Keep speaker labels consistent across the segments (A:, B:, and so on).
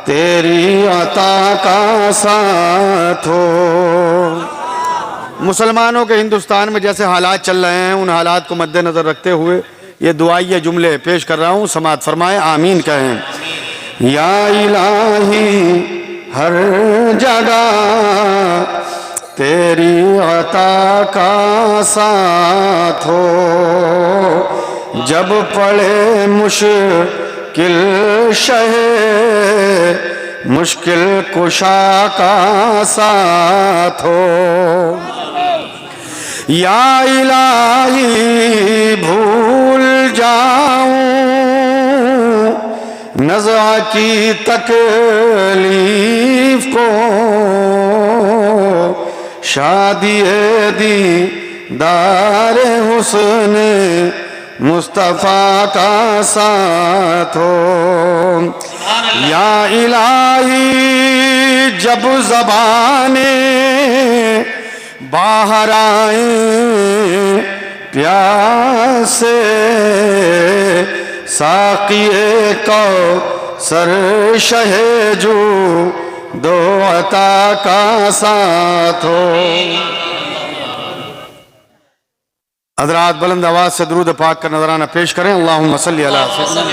A: तेरी अता का साथ हो। मुसलमानों के हिंदुस्तान में जैसे हालात चल रहे हैं, उन हालात को मद्देनजर रखते हुए ये दुआई जुमले पेश कर रहा हूँ, समाअत फरमाएं, आमीन कहें। या इलाही हर जगह तेरी अता का साथ हो, जब पड़े मुश्किल शहे मुश्किल कुशा का साथ हो। या इलाही भूल जाऊं नज़ा की तकलीफ को, शादी-ए दीदार हुस्न मुस्तफ़ा का साथ हो। या इलाही जब ज़बाने बाहर आए प्यासे, साक़िए कौसर शहे जो दो अता का साथ हो। हज़रात बुलंद आवाज़ से दुरूद पाक का नजराना पेश करें। अल्लाहुम्मा सल्ली अला सय्यिदिना।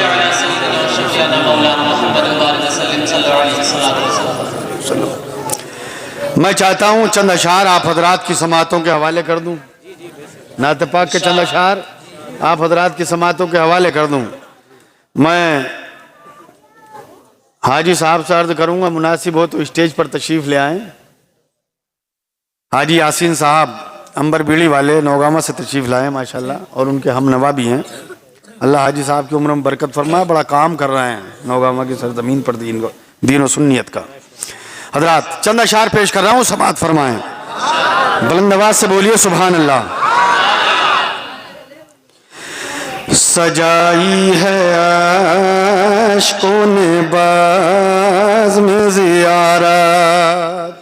A: मैं चाहता हूँ चंद अशार आप हजरात की समातों के हवाले कर दूँ, नात पाक के चंद अशार आप हजरात की समातों के हवाले कर दूँ। मैं हाजी साहब से अर्ज करूँगा, मुनासिब हो तो स्टेज पर तशरीफ़ ले आएँ। हाजी यासीन साहब अंबर बीड़ी वाले नौगामा से तशरीफ़ लाए माशाल्लाह, और उनके हम नवा भी हैं। अल्लाह हाजी साहब की उम्र में बरकत फरमाए, बड़ा काम कर रहे हैं नौगामा की सरजमीन पर दीन और सुन्नियत का। हजरात चंद अशार पेश कर रहा हूँ, समाअत फरमाएं, बुलंद आवाज़ से बोलिए सुभान अल्लाह। सजाई है अश्कों ने बाज़ में ज़ियारत,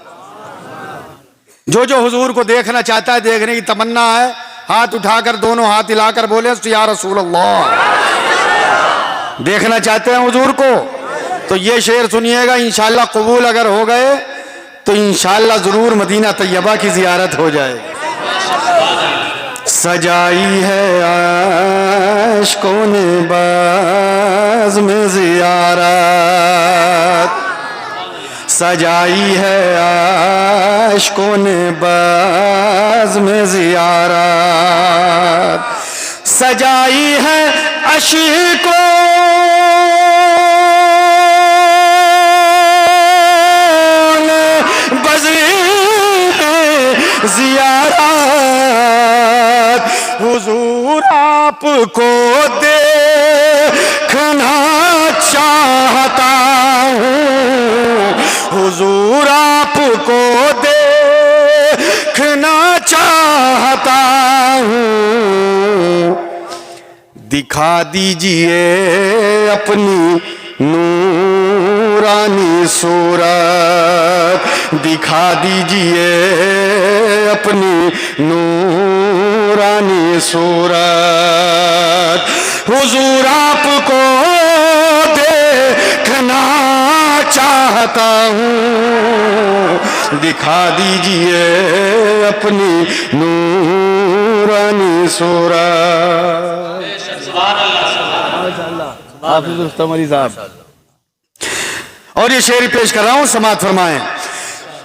A: जो जो हुजूर को देखना चाहता है, देखने की तमन्ना है, हाथ उठाकर दोनों हाथ हिलाकर बोले या रसूल अल्लाह। देखना चाहते हैं हुजूर को तो ये शेर सुनिएगा, इंशाअल्लाह कबूल अगर हो गए तो इंशाअल्लाह जरूर मदीना तैयबा की जियारत हो जाए। सजाई है आशिकों ने बाज़ में जियारत, सजाई है आशिकों ने बाज़ में जियारत, सजाई है आशिकों ज़ियारत। हुजूर आपको देखना चाहता हूँ, हुजूर आपको देखना चाहता हूँ, दिखा दीजिए अपनी नूरानी सूरत, दिखा दीजिए अपनी नूरानी सूरत। हुजूर आपको देखना चाहता हूँ, दिखा दीजिए अपनी नूरानी सूरत। और ये शेर पेश कर रहा हूँ, समाअत फरमाएं।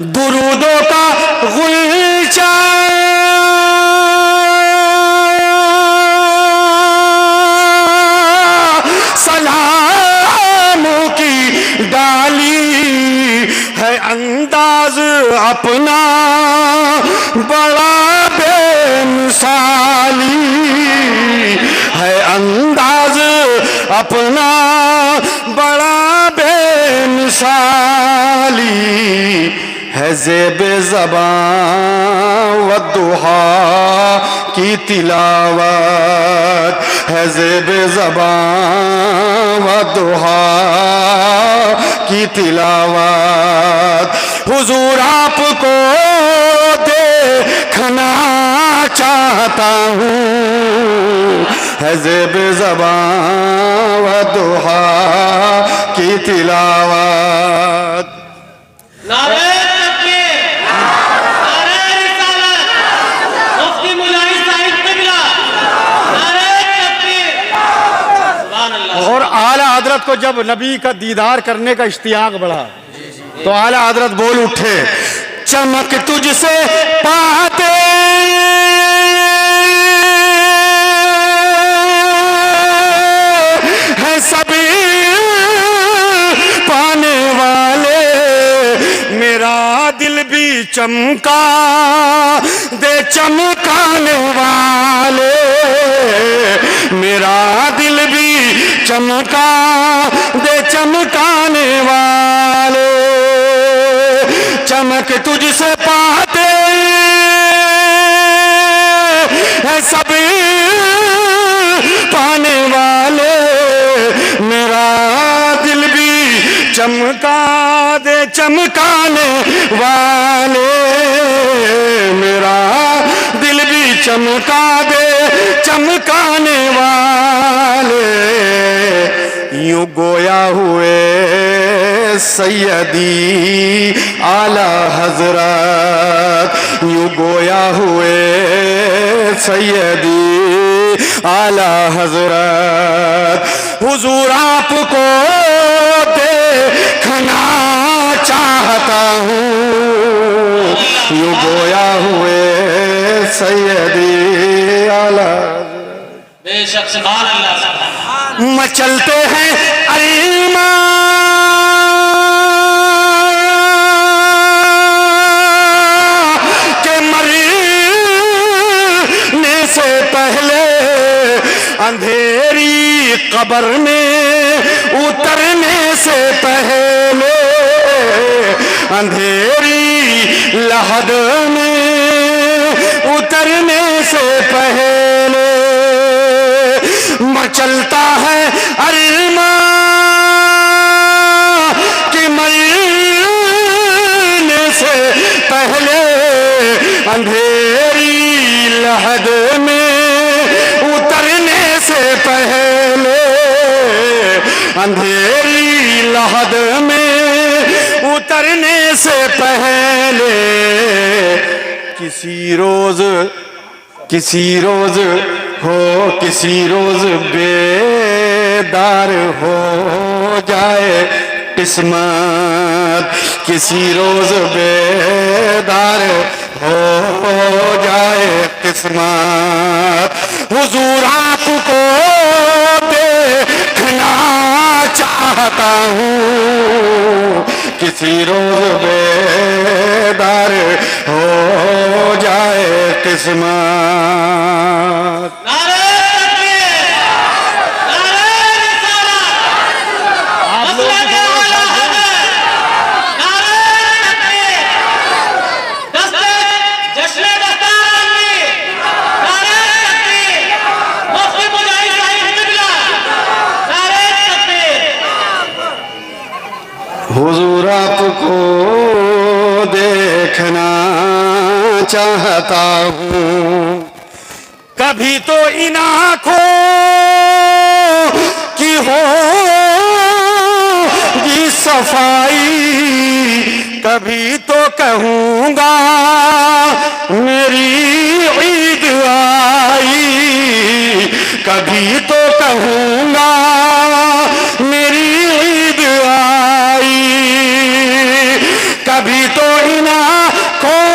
A: दुरूदों का गुलचा सलामों की डाली है, अंदाज अपना बड़ा बेमिसाली है, अंदाज अपना बड़ा बेमिसाली है, ज़ेबे ज़बां व दुहा की तिलावत है, ज़ेबे ज़बां व दुहा की तिलावत। हुजूर आपको देखना चाहता हूँ, है ज़ेबे ज़बां व दुहा तिलावत।
B: नारे तकबीर, नारे रिसालत, मुफ्ती मुजाहिद साहिब क़िबला, नारे तकबीर, सुभान अल्लाह।
A: और आला हजरत को जब नबी का दीदार करने का इश्तियाक बढ़ा तो आला हजरत बोल उठे, चमक तुझसे पाते हैं सभी पाने वाले, मेरा दिल भी चमका दे चमकाने वाले, मेरा दिल भी चमका दे चमकाने वाले, चमक तुझसे पाते हैं सभी पाने वाले, मेरा दिल भी चमका दे चमकाने वाले, मेरा दिल भी चमका दे चमकाने वाले, यूं गोया हुए सैयदी आला हजरत, यूं गोया हुए सैयदी आला हजरत, हुजूर आपको देखना चाहता हूँ, यूं गोया हुए सैयदी आला हजरत।
B: बेशक सुभान अल्लाह,
A: मचलते हैं अल्मा के मरने से पहले, अंधेरी कब्र में उतरने से पहले, अंधेरी लहद में उतरने से पहले, मचलता है अल्मा कि मरने से पहले, अंधेरी लहद में उतरने से पहले, अंधेरी लहद में उतरने से पहले, किसी रोज हो, किसी रोज बेदार हो जाए किस्मत, किसी रोज बेदार हो जाए किस्मत, हुजूर आपको देखना चाहता हूँ, किसी रोज बेदार हो जाए किस्मत।
B: नारे तकबीर, नारे रिसालत, मसलक आला हज़रत, नारे तकबीर, दस्ते जश्न दस्तारबंदी, नारे तकबीर, मुफ्ती मुजाहिद साहिब क़िबला, नारे तकबीर।
A: हुजूर आपको देखना चाहता हूँ, कभी तो इन आँखों की होगी सफाई, कभी तो कहूँगा मेरी ईद आई, कभी तो कहूँगा मेरी ईद आई, कभी तो इन आँखों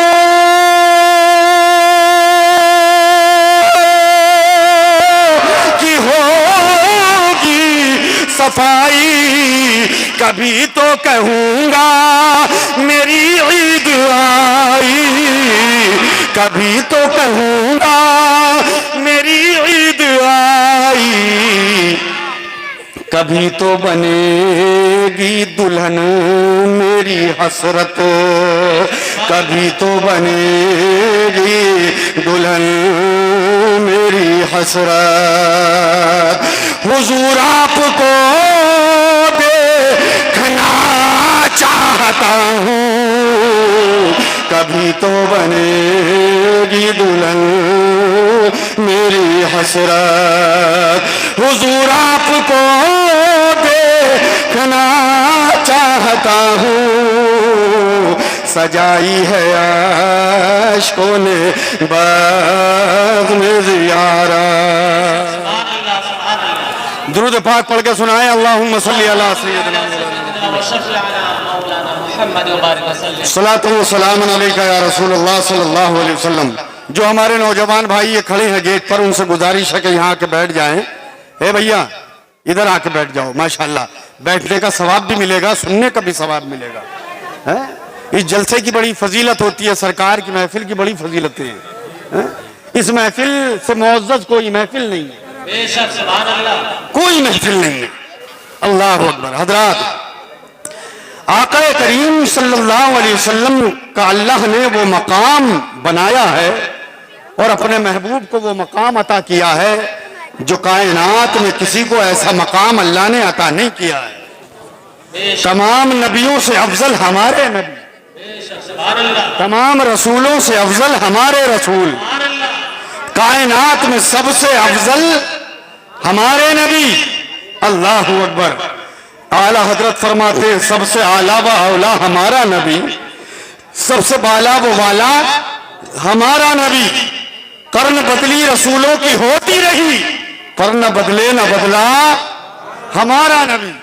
A: की होगी सफाई, कभी तो कहूँगा मेरी ईद आई, कभी तो कहूँगा मेरी ईद आई, कभी तो बनेगी दुल्हन मेरी हसरत, कभी तो बनेगी दुल्हन मेरी हसरत, हुजूर आपको देखना चाहता हूँ, कभी तो बनेगी दुल्हन मेरी हसरत, हुजूर आपको देखना चाहता हूँ, सजाई है आशिकों ने बाग में ज़ियारा। दुरूद पाक पढ़ के सुनाए, अल्लाहुम्मा सल्ली अला सय्यिदिना सलातो व सलामुन अलैका या रसूलल्लाह सल्लल्लाहु अलैहि वसल्लम। जो हमारे नौजवान भाई ये खड़े हैं गेट पर, उनसे गुजारिश है कि यहाँ आके बैठ जाएं। ए भैया इधर आके बैठ जाओ, माशाल्लाह बैठने का सवाब भी मिलेगा, सुनने का भी सवाब मिलेगा। है इस जलसे की बड़ी फजीलत होती है, सरकार की महफिल की बड़ी फजीलतें हैं। इस महफिल से मुअज़्ज़ज़ कोई महफिल नहीं है,
B: बेशक सुभान अल्लाह,
A: कोई महफिल नहीं है। अल्लाह अकबर। हजरात, आका करीम सल्लल्लाहु अलैहि वसल्लम का अल्लाह ने वो मकाम बनाया है और अपने महबूब को वो मकाम अता किया है जो कायनात में किसी को ऐसा मकाम अल्लाह ने अता नहीं किया है। तमाम नबियों से अफजल हमारे नबी, तमाम रसूलों से अफजल हमारे रसूल, कायनात में सबसे अफजल हमारे नबी। अल्लाह अकबर। आला हजरत फरमाते सबसे आला व औला हमारा नबी, सबसे बाला व वाला हमारा नबी। कर्न बदली रसूलों की होती रही, पर न बदले न बदला हमारा नबी।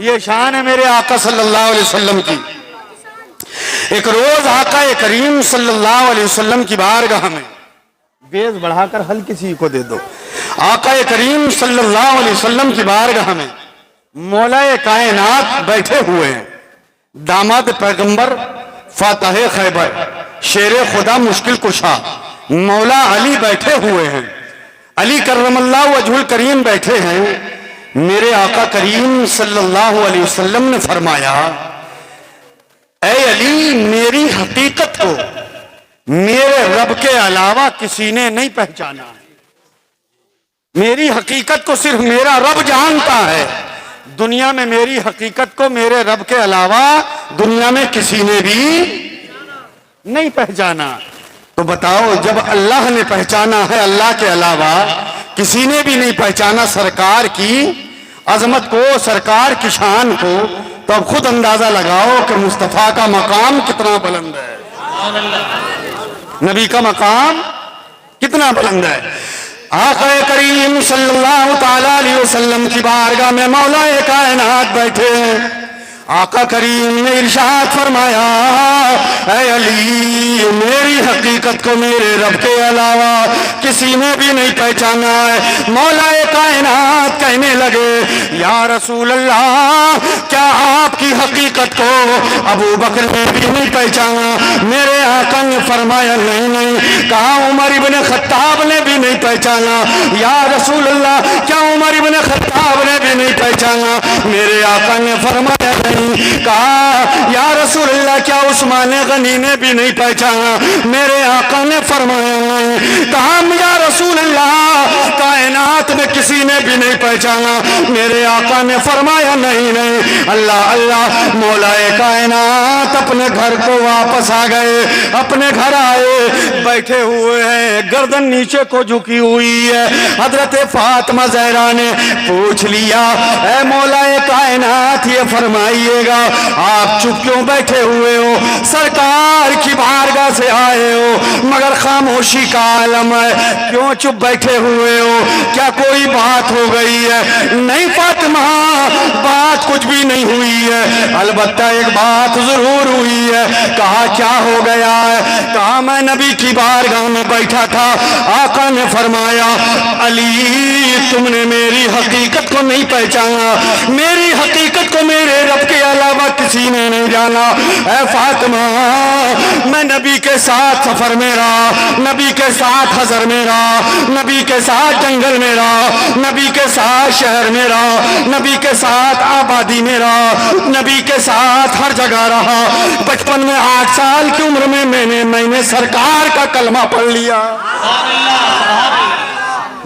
A: ये शान है मेरे आका सल्लल्लाहु अलैहि वसल्लम की। एक रोज आका करीम सल्लल्लाहु अलैहि वसल्लम की बारगाह में, बेज बढ़ाकर हल्की सी को दे दो, आका करीम सल्लल्लाहु अलैहि वसल्लम की बारगाह में मौलाए कायनात बैठे हुए हैं। दामाद पैगंबर, फातह खैबर, शेर खुदा, मुश्किल कुशा मौला अली बैठे हुए हैं। अली करमल्लाहु वजहुल करीम बैठे हैं। मेरे आका करीम सल्लल्लाहु अलैहि वसल्लम ने फरमाया, ऐ अली, मेरी हकीकत को मेरे रब के अलावा किसी ने नहीं पहचाना है। मेरी हकीकत को सिर्फ मेरा रब जानता है। दुनिया में मेरी हकीकत को मेरे रब के अलावा दुनिया में किसी ने भी नहीं पहचाना। तो बताओ, जब अल्लाह ने पहचाना है, अल्लाह के अलावा किसी ने भी नहीं पहचाना सरकार की अजमत को, सरकार की शान को, तो अब खुद अंदाजा लगाओ कि मुस्तफा का मकाम कितना बुलंद है, नबी का मकाम कितना बुलंद है। आका करीम सल्लल्लाहु ताला अलैहि वसल्लम की बारगाह में मौलाए कायनात बैठे हैं। आका करीम ने इरशाद फरमाया, ऐ अली, मेरी हकीकत को मेरे रब के अलावा किसी ने भी नहीं पहचाना है। मौलाए कायनात कहने लगे, या रसूल अल्लाह, क्या आपकी हकीकत को अबू बकर ने भी नहीं पहचाना? मेरे आका ने फरमाया, नहीं नहीं। कहा, उमर इब्न खत्ताब ने भी नहीं पहचाना? या रसूल अल्लाह, क्या उमर इब्न खत्ताब ने भी नहीं पहचाना? मेरे आका ने फरमाया, नहीं। कहा, या रसूल अल्लाह, क्या उस्मान गनी ने भी नहीं पहचाना? मेरे आका ने फरमाया, नहीं। कहा, या रसूल अल्लाह, कायनात में किसी ने भी नहीं पहचाना? मेरे आका ने फरमाया, नहीं नहीं। अल्लाह अल्लाह। मौलाए कायनात अपने घर को वापस आ गए, अपने घर आए, बैठे हुए हैं, गर्दन नीचे को झुकी हुई है। हजरत फातिमा ज़हरा ने पूछ लिया, ऐ मौलाए कायनात, ये फरमाइएगा, आप चुप क्यों बैठे हुए हो? सरकार की बारगाह से आए हो मगर खामोशी का आलम है, क्यों चुप बैठे हुए हो? क्या कोई बात हो गई है? नहीं फातिमा, बात कुछ भी नहीं हुई है, अलबत्ता एक बात जरूर हुई है। कहा, क्या हो गया है? कहा, मैं नबी की बारगाह में बैठा था, आका ने फरमाया, अली, तुमने मेरी हकीकत को नहीं पहचाना, मेरी हकीकत को मेरे रब के अलावा किसी ने नहीं जाना। ऐ फातिमा, मैं नबी के साथ सफर में रहा, नबी के साथ हजर में रहा, नबी के साथ जंगल में रहा, नबी के साथ शहर में रहा, नबी के साथ आबादी में रहा, नबी के साथ हर जगह रहा। बचपन में 8 साल की उम्र में मैंने सरकार का कलमा पढ़ लिया।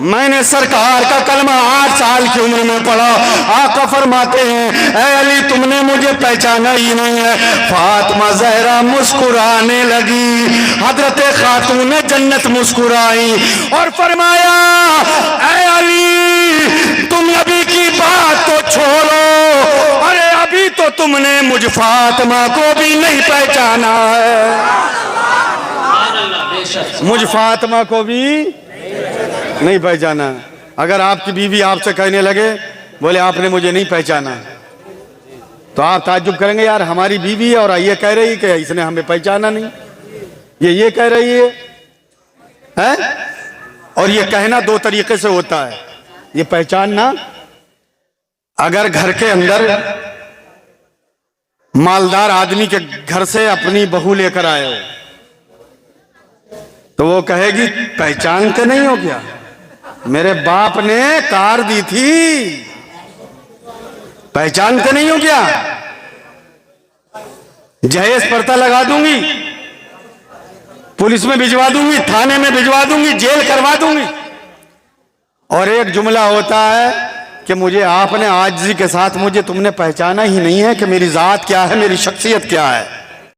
A: मैंने सरकार का कलमा 8 साल की उम्र में पढ़ा। आका फरमाते हैं, ऐ अली, तुमने मुझे पहचाना ही नहीं है। फातिमा ज़हरा मुस्कुराने लगी। हजरत खातून जन्नत मुस्कुराई और फरमाया, ऐ अली, तुम अभी की बात तो छोड़ो, अरे अभी तो तुमने मुझ फातिमा को भी नहीं पहचाना है, मुझ फातिमा को भी नहीं पहचाना। अगर आपकी बीवी आपसे कहने लगे बोले आपने मुझे नहीं पहचाना, तो आप ताज्जुब करेंगे यार हमारी बीवी है और ये कह रही कि इसने हमें पहचाना नहीं, ये कह रही है? और ये कहना दो तरीके से होता है। ये पहचानना, अगर घर के अंदर मालदार आदमी के घर से अपनी बहू लेकर आए हो तो वो कहेगी पहचानते नहीं हो क्या, मेरे बाप ने कार दी थी, पहचानते नहीं हो क्या, जहेज पड़ता लगा दूंगी, पुलिस में भिजवा दूंगी, थाने में भिजवा दूंगी, जेल करवा दूंगी। और एक जुमला होता है कि मुझे आपने आजिज़ी के साथ मुझे तुमने पहचाना ही नहीं है कि मेरी जात क्या है, मेरी शख्सियत क्या है।